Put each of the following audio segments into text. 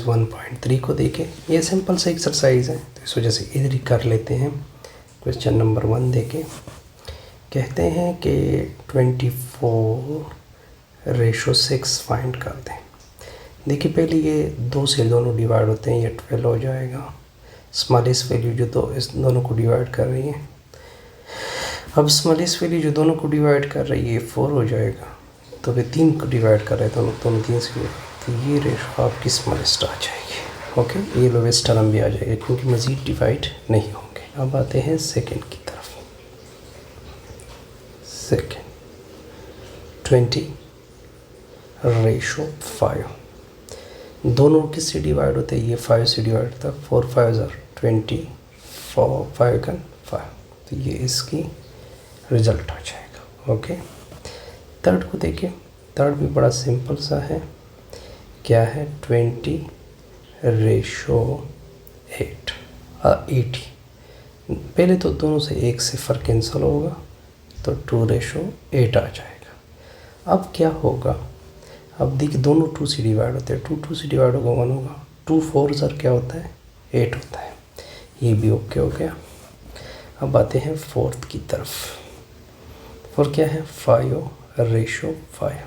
Exercise 1.3 को देखें। ये सिंपल सा एक्सरसाइज है तो इस वजह से इधर ही कर लेते हैं। क्वेश्चन नंबर 1 देखें। कहते हैं कि 24/6 फाइंड कर दें। देखिए पहले ये 2 से दोनों डिवाइड होते हैं, ये 12 हो जाएगा। स्मॉलेस्ट वैल्यू जो तो इस दोनों को डिवाइड कर रही है। अब स्मॉलेस्ट वैल्यू जो दोनों को डिवाइड कर रही है 4 हो जाएगा, तो वे 3 को डिवाइड कर रहे हैं दोनों 3 से, तो ये रेशो आपकी स्मॉलेस्ट आ जाएगी। ओके, ये लोवेस्ट टर्म भी आ जाएगा क्योंकि मज़ीद डिवाइड नहीं होंगे। अब आते हैं सेकंड की तरफ। सेकंड 20/5 दोनों किससे डिवाइड होते हैं? ये 5 से डिवाइड होता है। 4 5 are 20, 4 5 5, तो ये इसकी रिजल्ट आ जाएगा। ओके, थर्ड को देखिए। थर्ड भी बड़ा सिंपल सा है। क्या है? 20/80। पहले तो दोनों से एक सिफर कैंसिल होगा तो 2/8 आ जाएगा। अब क्या होगा? अब देखिए दोनों 2 से डिवाइड होते हैं। 2 से डिवाइड होगा 1 होगा। 2 4 सर क्या होता है? 8 होता है। ये भी ओके हो गया। अब आते हैं फोर्थ की तरफ। फोर्थ क्या है? 5/5।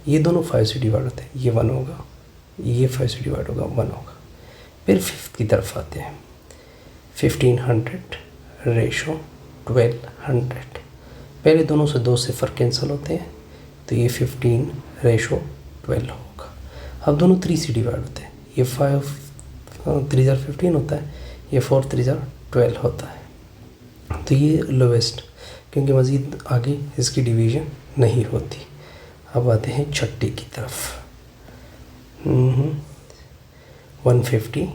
ये दोनों 5 से डिवाइड होते हैं। ये 1 होगा, ये 5 से डिवाइड होगा 1 होगा। फिर फिफ्थ की तरफ आते हैं। 1500/1200। पहले दोनों से 2 सिफर कैंसिल होते हैं तो ये 15/12 होगा। अब दोनों 3 से डिवाइड होते हैं। ये 5 3 15 होता है, ये 4 3 12 होता है। तो ये लोवेस्ट, क्योंकि मज़ीद आगे इसकी डिवीज़न नहीं होती। अब आते हैं छठी की तरफ। 150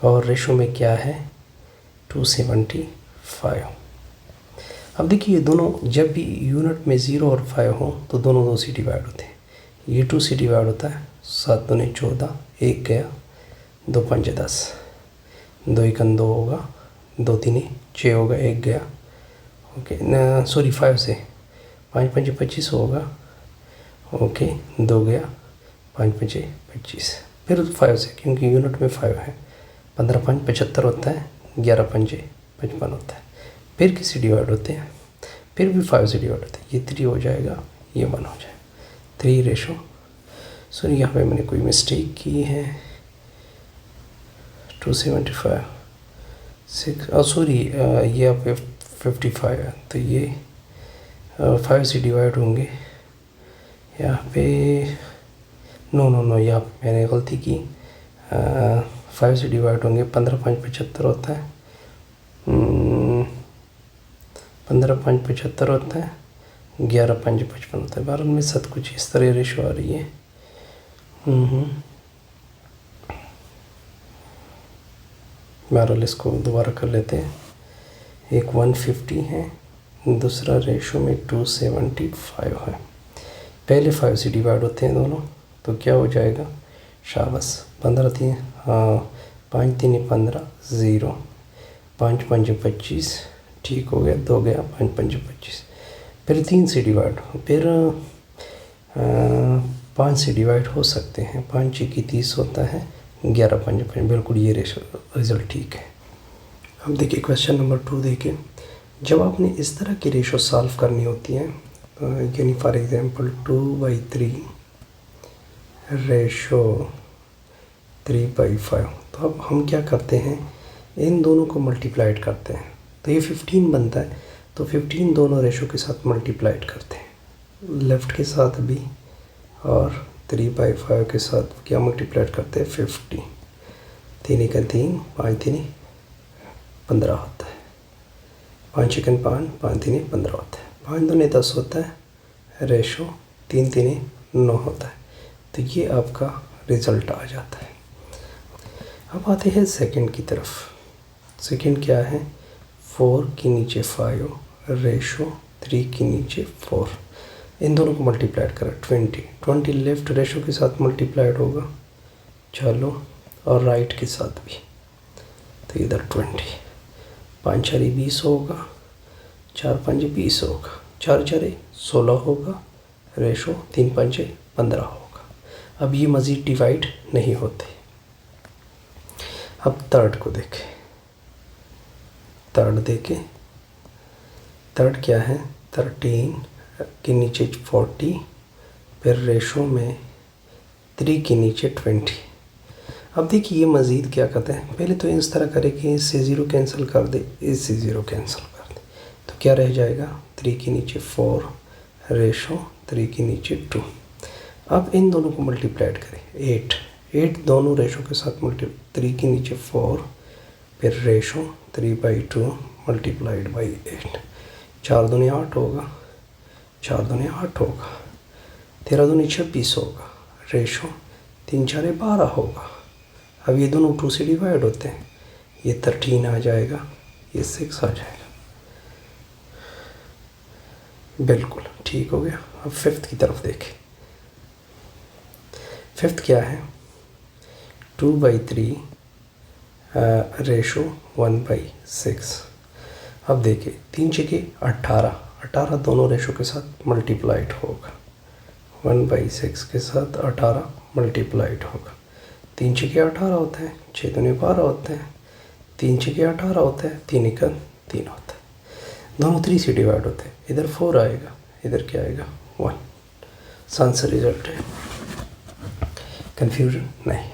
और रेशो में क्या है? 275। अब देखिए ये दोनों जब भी यूनिट में 0 और 5 हो तो दोनों 2 से डिवाइड होते हैं। ये 2 से डिवाइड होता है। 7 दूनी 14, 1 गया, 2 5 10, 2 1 2 होगा, 2 3 6 होगा, 1 गया। ओके सॉरी 5 से 5 5 25 होगा। ओके 2 गया, 5 5 25। फिर 5 से, क्योंकि यूनिट में 5 है। 15 5 75 होता है, 11 5 55 होता है। फिर किसी डिवाइड होते हैं, फिर भी 5 से डिवाइड होते हैं। ये 3 हो जाएगा, ये 1 हो जाएगा। 3/, सॉरी यहाँ पे मैंने कोई मिस्टेक की है। 275 6 सॉरी ये यहाँ पे 55 है, तो ये 5 से डिवाइड होंगे यहाँ पे। नो यहाँ पे मैंने गलती की। 5 से डिवाइड होंगे। 15 5 75 होता है। 15 5 75 होता है, 11 5 55 होता है। 12 में 7 कुछ इस तरह रेशो आ रही है। बहरहाल इसको दोबारा कर लेते हैं। एक 150 है, दूसरा रेशो में 275 है। पहले 5 से डिवाइड होते हैं दोनों, तो क्या हो जाएगा? शाबाश। 15 3 5 3 15 0, 5 5 25, ठीक हो गया। 2 गया, 5 5 25। फिर 3 से डिवाइड, फिर 5 से डिवाइड हो सकते हैं। 5 6 30 होता है, 11 5 5, बिल्कुल ये रेशो रिजल्ट ठीक है। अब देखिए क्वेश्चन नंबर 2 देखिए। जब आपने इस तरह की रेशो सॉल्व करनी होती है, यानी फॉर एग्जांपल 2/3 रेशो 3/5, तो अब हम क्या करते हैं? इन दोनों को मल्टीप्लाइड करते हैं, तो ये 15 बनता है। तो 15 दोनों रेशो के साथ मल्टीप्लाइड करते हैं, लेफ़्ट के साथ भी, और 3/5 के साथ क्या मल्टीप्लाइड करते हैं? 50। 3 1 3, 5 3 15 होता है। 5 1 5, 5 3 15 होता है। 5 2 10 होता है, रेशो 3 3 9 होता है। तो ये आपका रिज़ल्ट आ जाता है। अब आते हैं सेकंड की तरफ। सेकंड क्या है? 4 के नीचे 5 रेशो 3 के नीचे 4। इन दोनों को मल्टीप्लाइड करें। 20 लेफ्ट रेशो के साथ मल्टीप्लाइड होगा, चलो, और राइट के साथ भी। तो इधर 20, 5 4 20 होगा, 4 5 20 होगा, 4 4 16 होगा, रेशो 3 5 15 होगा। अब ये मज़ीद डिवाइड नहीं होते। अब थर्ड को देखें, थर्ड क्या है, 13 के नीचे 40, फिर रेशो में 3 के नीचे 20। अब देखिए ये मज़ीद क्या कहते हैं, पहले तो इस तरह करें कि इससे ज़ीरो कैंसिल कर दे, इससे ज़ीरो कैंसिल कर दे, तो क्या रह जाएगा, 3 के नीचे 4 रेशो 3 के नीचे 2। अब इन दोनों को मल्टीप्लाइड करें, 8 दोनों रेशो के साथ 3 के नीचे 4, फिर रेशो 3/2 मल्टीप्लाइड बाई 8। 4 दूनी 8 होगा, 4 दूनी 8 होगा, 13 दूनी 26 होगा, रेशो 3 4 12 होगा। अब ये दोनों 2 से डिवाइड होते हैं, ये 13 आ जाएगा, ये 6 आ जाएगा। बिल्कुल ठीक हो गया। अब फिफ्थ की तरफ देखें, फिफ्थ क्या है, 2/3 रेशो 1/6। अब देखिए 3 छके 18 दोनों रेशो के साथ मल्टीप्लाइड होगा, 1/6 के साथ 18 मल्टीप्लाइड होगा। 3 छके 18 होता है, 6 दूनी 12 होते हैं, 3 छके 18 होता है, 3 एकम 3 होता है, दोनों 3 से डिवाइड होते हैं, इधर 4 आएगा, इधर क्या आएगा 1। आंसर रिजल्ट है, कन्फ्यूजन नहीं।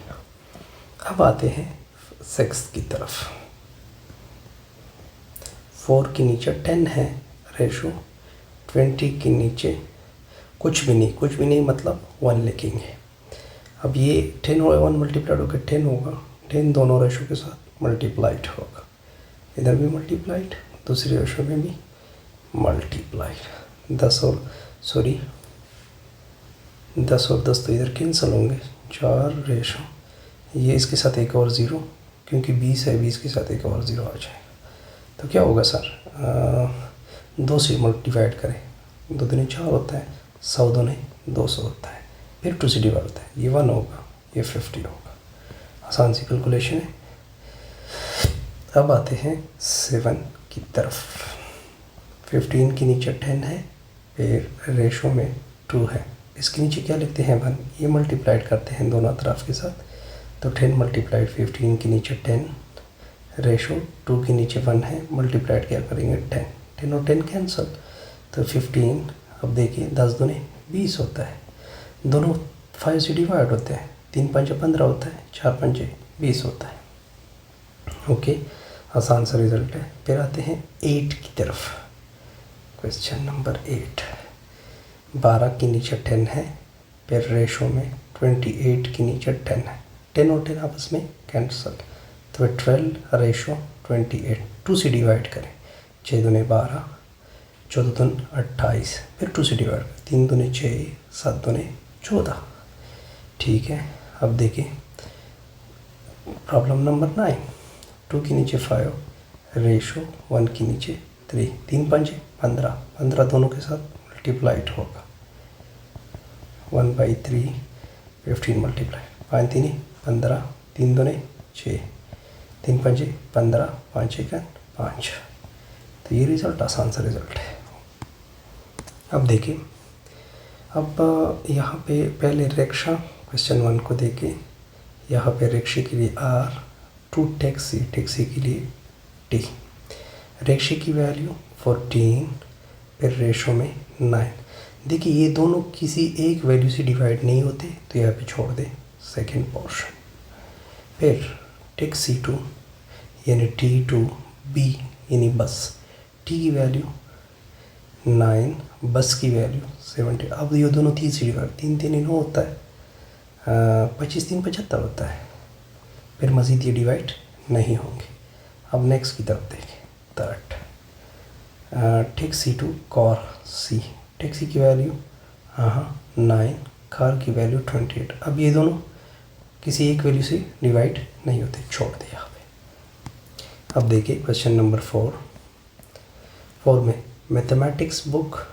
अब आते हैं 6 की तरफ, 4 के नीचे 10 है, रेशो 20 के नीचे कुछ भी नहीं मतलब 1 लिखेंगे। अब ये 10 और 1 मल्टीप्लाइड होकर 10 होगा, 10 दोनों रेशो के साथ मल्टीप्लाइड होगा, इधर भी मल्टीप्लाइड, दूसरी रेशो में भी मल्टीप्लाइड। 10 और 10 तो इधर कैंसिल होंगे, 4 रेशो, ये इसके साथ एक और ज़ीरो, क्योंकि 20 है, 20 के साथ एक और ज़ीरो आ जाएगा, तो क्या होगा सर, 2 से डिवाइड करें, 2 दूनी 4 होता है, 100 दूनी 200 होता है, फिर 2 से डिवाइड होता है, ये 1 होगा, ये 50 होगा। आसान सी कैलकुलेशन है। अब आते हैं 7 की तरफ, 15 के नीचे 10 है, फिर रेशो में 2 है, इसके नीचे क्या लिखते हैं 1, ये मल्टीप्लाइड करते हैं दोनों तरफ के साथ, तो 10 मल्टीप्लाइड 15 के नीचे 10, रेशो 2 के नीचे 1 है, मल्टीप्लाइड क्या करेंगे 10 और 10 कैंसिल, तो 15। अब देखिए 10 दूनी 20 होता है, दोनों 5 से डिवाइड होते हैं, 3 5 15 होता है, 4 5 20 होता है। ओके, आसान सा रिजल्ट है। फिर आते हैं 8 की तरफ, क्वेश्चन नंबर 8, 12 के नीचे 10 है, फिर रेशो में 28 के नीचे 10 है, 10 और 10 आपस में कैंसिल, तो 12 रेशो 28, 2 से डिवाइड करें, 6 दूनी 12, 14 दूनी 28, फिर 2 से डिवाइड करें, 3 दूनी 6, 7 दूनी 14। ठीक है, अब देखिए प्रॉब्लम नंबर 9, 2 के नीचे 5, रेशो 1 के नीचे 3, 3 5 15, 15 दोनों के साथ मल्टीप्लाइड होगा, 1/3, 15 मल्टीप्लाइड, 5 3 15, 3 दूनी 6, 3 5 15, 5 1 5, तो ये रिज़ल्ट आसान सा रिज़ल्ट है। अब देखिए, अब यहाँ पे पहले रिक्शा क्वेश्चन 1 को देखें, यहाँ पे रिक्शे के लिए R, 2 टैक्सी के लिए T, रिक्शे की वैल्यू 14, फिर रेशो में 9। देखिए ये दोनों किसी एक वैल्यू से डिवाइड नहीं होते, तो यहाँ पे छोड़ दें सेकेंड पोर्शन। फिर टैक्सी 2 यानी T2B यानी बस, T की वैल्यू 9, बस की वैल्यू 70। अब ये दोनों 3 से डिवाइड, 3 3 9 होता है, 25 3 75 होता है, फिर मज़ीद ये डिवाइड नहीं होंगे। अब नेक्स्ट की तरफ देखें, third, taxi 2 car C, taxi की वैल्यू 9, कार की वैल्यू 28। अब ये दोनों किसी एक वैल्यू से डिवाइड नहीं होते, छोड़ दें यहाँ पे। अब देखिए क्वेश्चन नंबर 4 में mathematics book,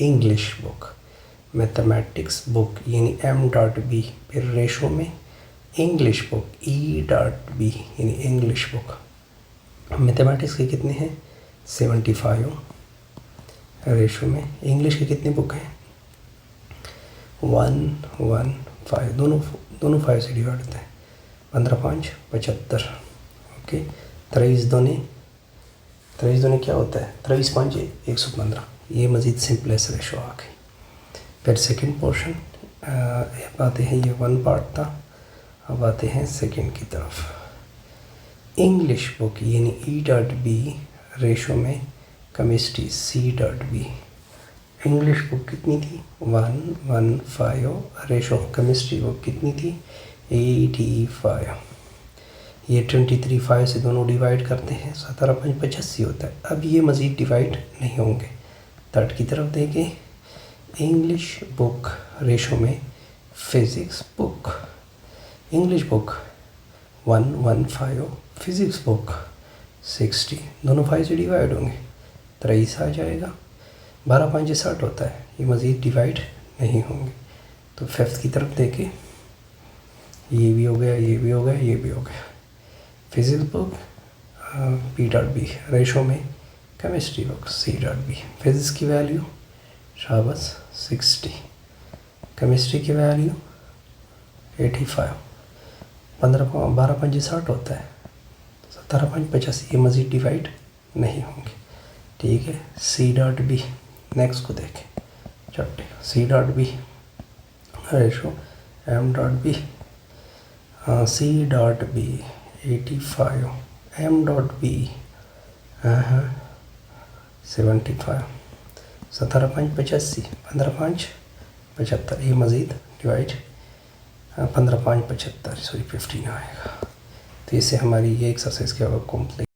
English book, mathematics book यानी M.B, फिर रेशो में इंग्लिश बुक E.B यानी इंग्लिश बुक। मैथमेटिक्स के कितने हैं 75, रेशो में इंग्लिश के कितने बुक हैं 1 1 5, दोनों 5 से डिवाइड होते हैं। 15 5 75। ओके, 23 दूनी क्या होता है? 23 5 115। ये मज़ीद सिंपलेस्ट रेशो आ गई। फिर सेकंड पोर्शन, अब आते हैं, ये 1 पार्ट था, अब आते हैं सेकंड की तरफ। इंग्लिश बुक यानी E.B रेशो में केमिस्ट्री C.B। इंग्लिश बुक कितनी थी? 115। रेशो केमिस्ट्री बुक कितनी थी? 85। ये 23 5 से दोनों डिवाइड करते हैं, 17 5 85 होता है। अब ये मज़ीद डिवाइड नहीं होंगे। थर्ड की तरफ देखें, इंग्लिश बुक रेशो में physics book. English book 115, physics book 60, दोनों 5 से डिवाइड होंगे, 23 आ जाएगा। 12 5 60 होता है, ये मज़ीद डिवाइड नहीं होंगे। तो फिफ्थ की तरफ देखें, ये भी हो गया, ये भी हो गया, ये भी हो गया। फिज़िक्स बुक P.B रेशो में केमिस्ट्री बुक C.B। फिज़िक्स की वैल्यू शाबाश 60, केमिस्ट्री की वैल्यू 85। 12 5 60 होता है, 17 5 85, ये मज़ीद डिवाइड नहीं होंगे। ठीक है, C.B। नेक्स्ट को देखें, चट्टे C.B ratio M.B। C.B 85, M.B 75। 17 5 85, 15 5 75, ये मज़ीद डिवाइड 15 5 75, सॉरी 15 आएगा। तो इससे हमारी ये एक्सरसाइज क्या होगा? कम्प्लीट।